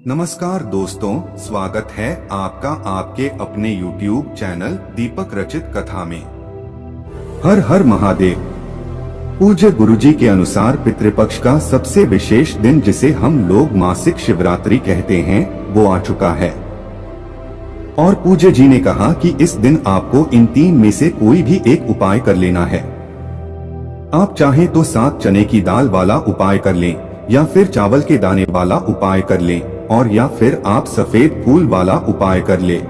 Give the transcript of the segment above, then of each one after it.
नमस्कार दोस्तों, स्वागत है आपका आपके अपने YouTube चैनल दीपक रचित कथा में। हर हर महादेव। पूज्य गुरुजी के अनुसार पितृपक्ष का सबसे विशेष दिन, जिसे हम लोग मासिक शिवरात्रि कहते हैं, वो आ चुका है। और पूज्य जी ने कहा कि इस दिन आपको इन तीन में से कोई भी एक उपाय कर लेना है। आप चाहें तो 7 चने की दाल वाला उपाय कर लें, या फिर चावल के दाने वाला उपाय कर लें, और या फिर आप सफेद फूल वाला उपाय कर ले।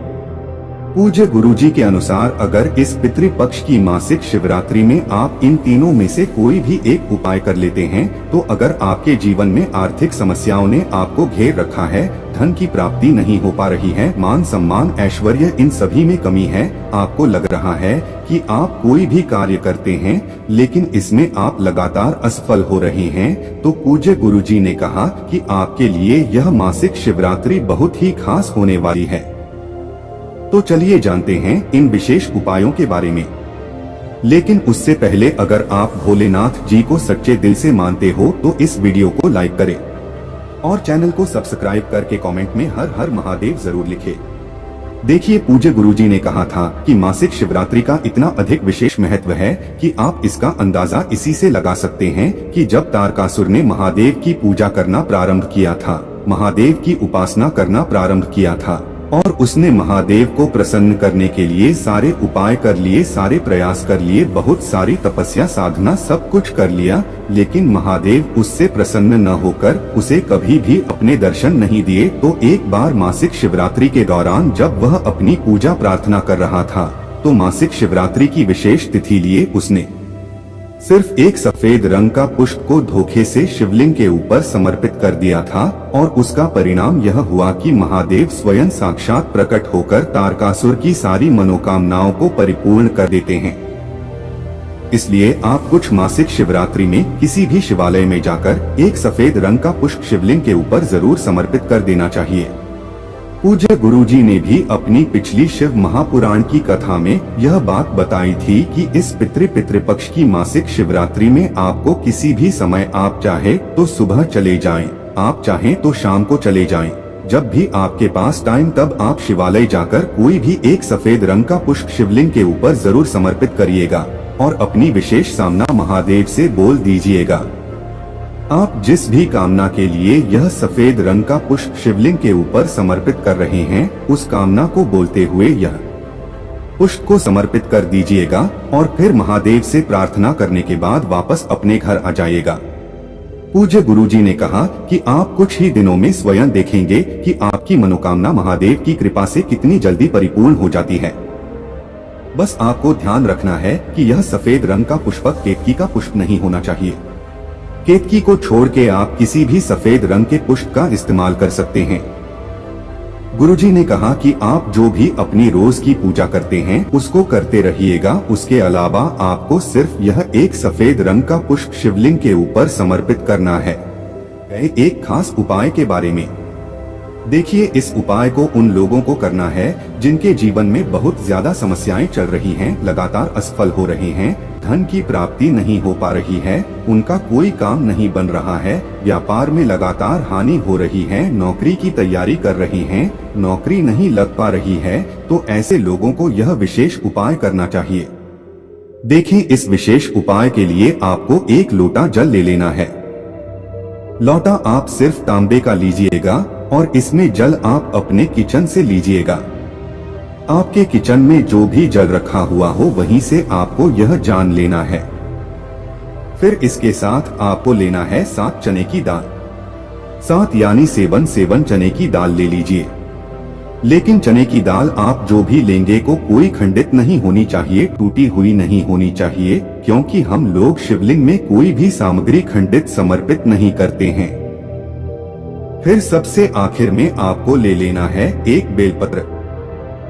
पूज्य गुरुजी के अनुसार अगर इस पितृपक्ष की मासिक शिवरात्रि में आप इन तीनों में से कोई भी एक उपाय कर लेते हैं, तो अगर आपके जीवन में आर्थिक समस्याओं ने आपको घेर रखा है, धन की प्राप्ति नहीं हो पा रही है, मान सम्मान ऐश्वर्य इन सभी में कमी है, आपको लग रहा है कि आप कोई भी कार्य करते हैं लेकिन इसमें आप लगातार असफल हो रहे हैं, तो पूज्य गुरुजी ने कहा कि आपके लिए यह मासिक शिवरात्रि बहुत ही खास होने वाली है। तो चलिए जानते हैं इन विशेष उपायों के बारे में। लेकिन उससे पहले अगर आप भोलेनाथ जी को सच्चे दिल से मानते हो तो इस वीडियो को लाइक करें और चैनल को सब्सक्राइब करके कमेंट में हर हर महादेव जरूर लिखें। देखिए, पूज्य गुरुजी ने कहा था कि मासिक शिवरात्रि का इतना अधिक विशेष महत्व है कि आप इसका अंदाजा इसी से लगा सकते हैं कि जब तारकासुर ने महादेव की पूजा करना प्रारंभ किया था, महादेव की उपासना करना प्रारंभ किया था, और उसने महादेव को प्रसन्न करने के लिए सारे उपाय कर लिए, सारे प्रयास कर लिए, बहुत सारी तपस्या साधना सब कुछ कर लिया, लेकिन महादेव उससे प्रसन्न न होकर उसे कभी भी अपने दर्शन नहीं दिए। तो एक बार मासिक शिवरात्रि के दौरान जब वह अपनी पूजा प्रार्थना कर रहा था, तो मासिक शिवरात्रि की विशेष तिथि लिए उसने सिर्फ एक सफेद रंग का पुष्प को धोखे से शिवलिंग के ऊपर समर्पित कर दिया था, और उसका परिणाम यह हुआ कि महादेव स्वयं साक्षात प्रकट होकर तारकासुर की सारी मनोकामनाओं को परिपूर्ण कर देते हैं। इसलिए आप कुछ मासिक शिवरात्रि में किसी भी शिवालय में जाकर एक सफेद रंग का पुष्प शिवलिंग के ऊपर जरूर समर्पित कर देना चाहिए। पूज्य गुरुजी ने भी अपनी पिछली शिव महापुराण की कथा में यह बात बताई थी कि इस पितृपक्ष की मासिक शिवरात्रि में आपको किसी भी समय, आप चाहे तो सुबह चले जाएं, आप चाहें तो शाम को चले जाएं, जब भी आपके पास टाइम तब आप शिवालय जाकर कोई भी एक सफेद रंग का पुष्प शिवलिंग के ऊपर जरूर समर्पित करिएगा और अपनी विशेष कामना महादेव से बोल दीजिएगा। आप जिस भी कामना के लिए यह सफेद रंग का पुष्प शिवलिंग के ऊपर समर्पित कर रहे हैं, उस कामना को बोलते हुए यह पुष्प को समर्पित कर दीजिएगा और फिर महादेव से प्रार्थना करने के बाद वापस अपने घर आ जाइएगा। पूज्य गुरुजी ने कहा कि आप कुछ ही दिनों में स्वयं देखेंगे कि आपकी मनोकामना महादेव की कृपा से कितनी जल्दी परिपूर्ण हो जाती है। बस आपको ध्यान रखना है कि यह सफेद रंग का पुष्प केतकी का पुष्प नहीं होना चाहिए। केतकी को छोड़ के आप किसी भी सफेद रंग के पुष्प का इस्तेमाल कर सकते हैं। गुरुजी ने कहा कि आप जो भी अपनी रोज की पूजा करते हैं उसको करते रहिएगा, उसके अलावा आपको सिर्फ यह एक सफेद रंग का पुष्प शिवलिंग के ऊपर समर्पित करना है। एक खास उपाय के बारे में देखिए, इस उपाय को उन लोगों को करना है जिनके जीवन में बहुत ज्यादा समस्याएं चल रही हैं, लगातार असफल हो रहे हैं, धन की प्राप्ति नहीं हो पा रही है, उनका कोई काम नहीं बन रहा है, व्यापार में लगातार हानि हो रही है, नौकरी की तैयारी कर रहे हैं, नौकरी नहीं लग पा रही है, तो ऐसे लोगों को यह विशेष उपाय करना चाहिए। देखें, इस विशेष उपाय के लिए आपको 1 लोटा जल ले लेना है। लोटा आप सिर्फ तांबे का लीजिएगा और इसमें जल आप अपने किचन से लीजिएगा। आपके किचन में जो भी जल रखा हुआ हो वहीं से आपको यह जान लेना है। फिर इसके साथ आपको लेना है 7 चने की दाल। 7 यानी 7 चने की दाल ले लीजिए। लेकिन चने की दाल आप जो भी लेंगे को कोई खंडित नहीं होनी चाहिए, टूटी हुई नहीं होनी चाहिए, क्योंकि हम लोग शिवलिंग में कोई भी सामग्री खंडित समर्पित नहीं करते हैं। फिर सबसे आखिर में आपको ले लेना है एक बेलपत्र।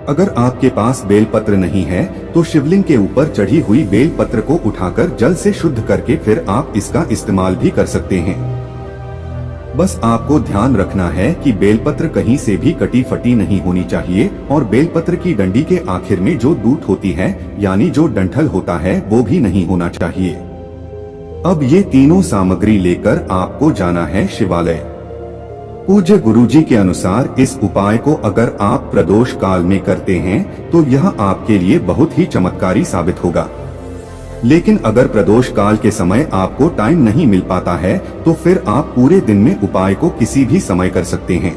अगर आपके पास बेलपत्र नहीं है तो शिवलिंग के ऊपर चढ़ी हुई बेलपत्र को उठाकर जल से शुद्ध करके फिर आप इसका इस्तेमाल भी कर सकते हैं। बस आपको ध्यान रखना है कि बेलपत्र कहीं से भी कटी फटी नहीं होनी चाहिए, और बेलपत्र की डंडी के आखिर में जो दूत होती है यानी जो डंठल होता है वो भी नहीं होना चाहिए। अब ये तीनों सामग्री लेकर आपको जाना है शिवालय। पूज्य गुरुजी के अनुसार इस उपाय को अगर आप प्रदोष काल में करते हैं तो यह आपके लिए बहुत ही चमत्कारी साबित होगा। लेकिन अगर प्रदोष काल के समय आपको टाइम नहीं मिल पाता है तो फिर आप पूरे दिन में उपाय को किसी भी समय कर सकते हैं।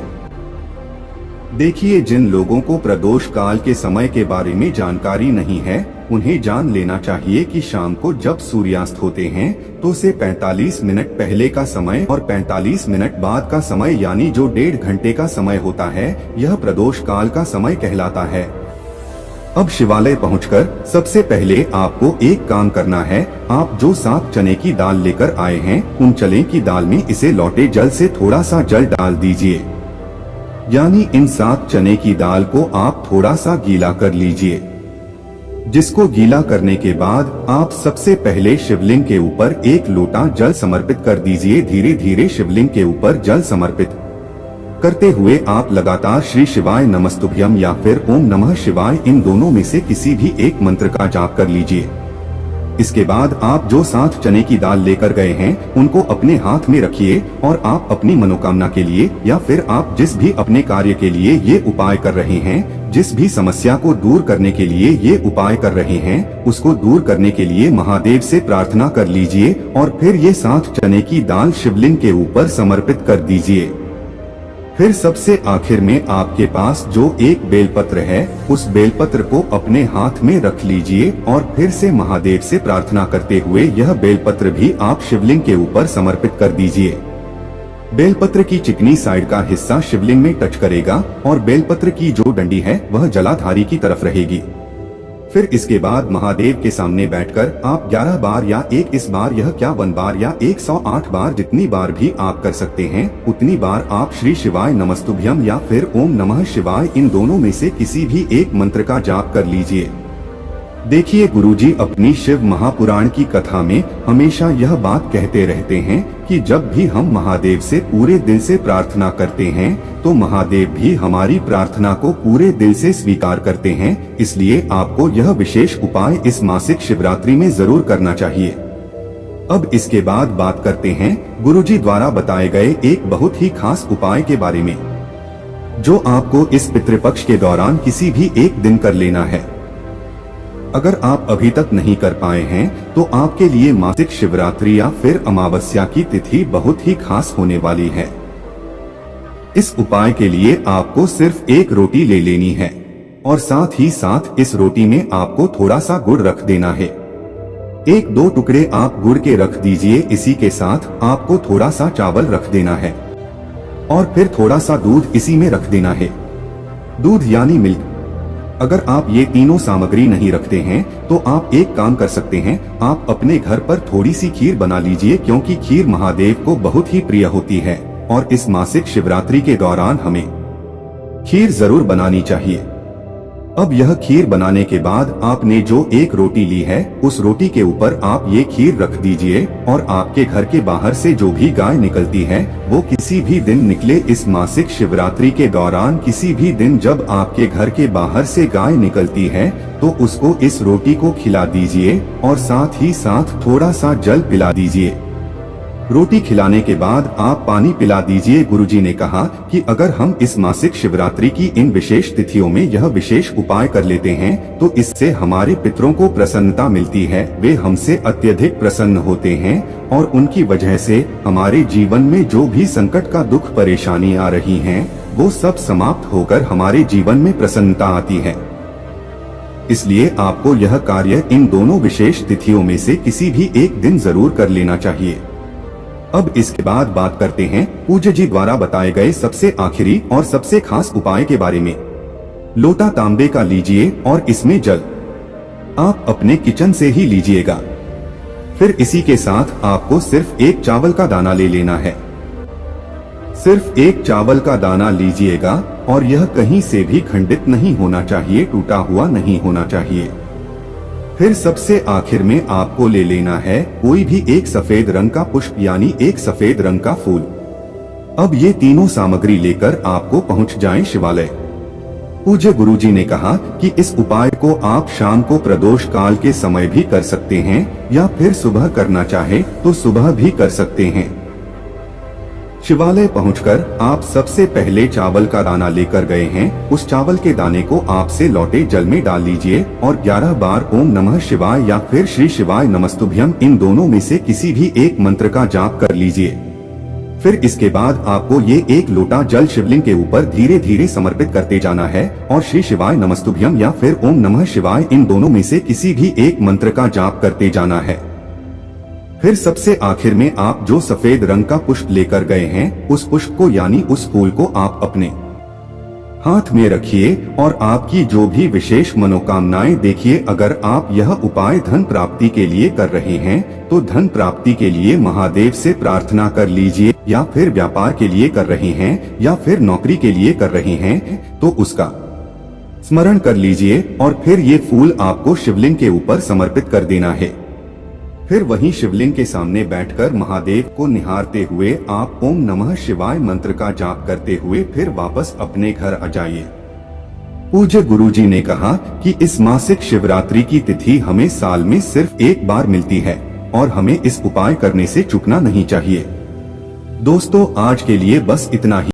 देखिए, जिन लोगों को प्रदोष काल के समय के बारे में जानकारी नहीं है उन्हें जान लेना चाहिए कि शाम को जब सूर्यास्त होते हैं तो से 45 मिनट पहले का समय और 45 मिनट बाद का समय यानी जो 1.5 घंटे का समय होता है यह प्रदोष काल का समय कहलाता है। अब शिवालय पहुंचकर सबसे पहले आपको एक काम करना है। आप जो 7 चने की दाल लेकर आए हैं उन चने की दाल में इसे लौटे जल से थोड़ा सा जल डाल दीजिए, यानी इन 7 चने की दाल को आप थोड़ा सा गीला कर लीजिए। जिसको गीला करने के बाद आप सबसे पहले शिवलिंग के ऊपर 1 लोटा जल समर्पित कर दीजिए। धीरे धीरे शिवलिंग के ऊपर जल समर्पित करते हुए आप लगातार श्री शिवाय नमस्तुभ्यम या फिर ओम नमः शिवाय इन दोनों में से किसी भी एक मंत्र का जाप कर लीजिए। इसके बाद आप जो 7 चने की दाल लेकर गए हैं उनको अपने हाथ में रखिए और आप अपनी मनोकामना के लिए या फिर आप जिस भी अपने कार्य के लिए ये उपाय कर रहे हैं, जिस भी समस्या को दूर करने के लिए ये उपाय कर रहे हैं, उसको दूर करने के लिए महादेव से प्रार्थना कर लीजिए और फिर ये 7 चने की दाल शिवलिंग के ऊपर समर्पित कर दीजिए। फिर सबसे आखिर में आपके पास जो एक बेलपत्र है उस बेलपत्र को अपने हाथ में रख लीजिए और फिर से महादेव से प्रार्थना करते हुए यह बेलपत्र भी आप शिवलिंग के ऊपर समर्पित कर दीजिए। बेलपत्र की चिकनी साइड का हिस्सा शिवलिंग में टच करेगा और बेलपत्र की जो डंडी है वह जलाधारी की तरफ रहेगी। फिर इसके बाद महादेव के सामने बैठकर आप 11 बार या 21 बार यह 51 बार या 108 बार जितनी बार भी आप कर सकते हैं उतनी बार आप श्री शिवाय नमस्तुभ्यम या फिर ओम नमः शिवाय इन दोनों में से किसी भी एक मंत्र का जाप कर लीजिए। देखिए, गुरुजी अपनी शिव महापुराण की कथा में हमेशा यह बात कहते रहते हैं कि जब भी हम महादेव से पूरे दिल से प्रार्थना करते हैं तो महादेव भी हमारी प्रार्थना को पूरे दिल से स्वीकार करते हैं। इसलिए आपको यह विशेष उपाय इस मासिक शिवरात्रि में जरूर करना चाहिए। अब इसके बाद बात करते हैं गुरुजी द्वारा बताए गए एक बहुत ही खास उपाय के बारे में, जो आपको इस पितृपक्ष के दौरान किसी भी एक दिन कर लेना है। अगर आप अभी तक नहीं कर पाए हैं तो आपके लिए मासिक शिवरात्रि या फिर अमावस्या की तिथि बहुत ही खास होने वाली है। इस उपाय के लिए आपको सिर्फ 1 रोटी ले लेनी है और साथ ही साथ इस रोटी में आपको थोड़ा सा गुड़ रख देना है। 1-2 टुकड़े आप गुड़ के रख दीजिए। इसी के साथ आपको थोड़ा सा चावल रख देना है और फिर थोड़ा सा दूध इसी में रख देना है। दूध यानी मिल्क। अगर आप ये तीनों सामग्री नहीं रखते हैं तो आप एक काम कर सकते हैं, आप अपने घर पर थोड़ी सी खीर बना लीजिए, क्योंकि खीर महादेव को बहुत ही प्रिय होती है और इस मासिक शिवरात्रि के दौरान हमें खीर जरूर बनानी चाहिए। अब यह खीर बनाने के बाद आपने जो 1 रोटी ली है उस रोटी के ऊपर आप ये खीर रख दीजिए और आपके घर के बाहर से जो भी गाय निकलती है वो किसी भी दिन निकले। इस मासिक शिवरात्रि के दौरान किसी भी दिन जब आपके घर के बाहर से गाय निकलती है तो उसको इस रोटी को खिला दीजिए और साथ ही साथ थोड़ा सा जल पिला दीजिए। रोटी खिलाने के बाद आप पानी पिला दीजिए। गुरुजी ने कहा कि अगर हम इस मासिक शिवरात्रि की इन विशेष तिथियों में यह विशेष उपाय कर लेते हैं तो इससे हमारे पितरों को प्रसन्नता मिलती है। वे हमसे अत्यधिक प्रसन्न होते हैं और उनकी वजह से हमारे जीवन में जो भी संकट का दुख परेशानी आ रही है वो सब समाप्त होकर हमारे जीवन में प्रसन्नता आती है। इसलिए आपको यह कार्य इन दोनों विशेष तिथियों में से किसी भी एक दिन जरूर कर लेना चाहिए। अब इसके बाद बात करते हैं पूज्य जी द्वारा बताए गए सबसे आखिरी और सबसे खास उपाय के बारे में। लोटा तांबे का लीजिए और इसमें जल आप अपने किचन से ही लीजिएगा। फिर इसी के साथ आपको सिर्फ 1 चावल का दाना ले लेना है। सिर्फ 1 चावल का दाना लीजिएगा और यह कहीं से भी खंडित नहीं होना चाहिए, टूटा हुआ नहीं होना चाहिए। फिर सबसे आखिर में आपको ले लेना है कोई भी एक सफेद रंग का पुष्प यानी एक सफेद रंग का फूल। अब ये तीनों सामग्री लेकर आपको पहुंच जाएं शिवालय। पूज्य गुरुजी ने कहा कि इस उपाय को आप शाम को प्रदोष काल के समय भी कर सकते हैं या फिर सुबह करना चाहे तो सुबह भी कर सकते हैं। शिवालय पहुंचकर आप सबसे पहले चावल का दाना लेकर गए हैं, उस चावल के दाने को आप से लौटे जल में डाल लीजिए और 11 बार ओम नमः शिवाय या फिर श्री शिवाय नमस्तुभ्यम इन दोनों में से किसी भी एक मंत्र का जाप कर लीजिए। फिर इसके बाद आपको ये एक लोटा जल शिवलिंग के ऊपर धीरे धीरे समर्पित करते जाना है और श्री शिवाय नमस्तुभ्यम या फिर ओम नमः शिवाय इन दोनों में से किसी भी एक मंत्र का जाप करते जाना है। फिर सबसे आखिर में आप जो सफेद रंग का पुष्प लेकर गए हैं, उस पुष्प को यानी उस फूल को आप अपने हाथ में रखिए और आपकी जो भी विशेष मनोकामनाएं, देखिए अगर आप यह उपाय धन प्राप्ति के लिए कर रहे हैं तो धन प्राप्ति के लिए महादेव से प्रार्थना कर लीजिए, या फिर व्यापार के लिए कर रहे हैं या फिर नौकरी के लिए कर रहे हैं तो उसका स्मरण कर लीजिए और फिर ये फूल आपको शिवलिंग के ऊपर समर्पित कर देना है। फिर वहीं शिवलिंग के सामने बैठकर महादेव को निहारते हुए आप ओम नमः शिवाय मंत्र का जाप करते हुए फिर वापस अपने घर आ जाइए। पूज्य गुरुजी ने कहा कि इस मासिक शिवरात्रि की तिथि हमें साल में सिर्फ एक बार मिलती है और हमें इस उपाय करने से चूकना नहीं चाहिए। दोस्तों, आज के लिए बस इतना ही।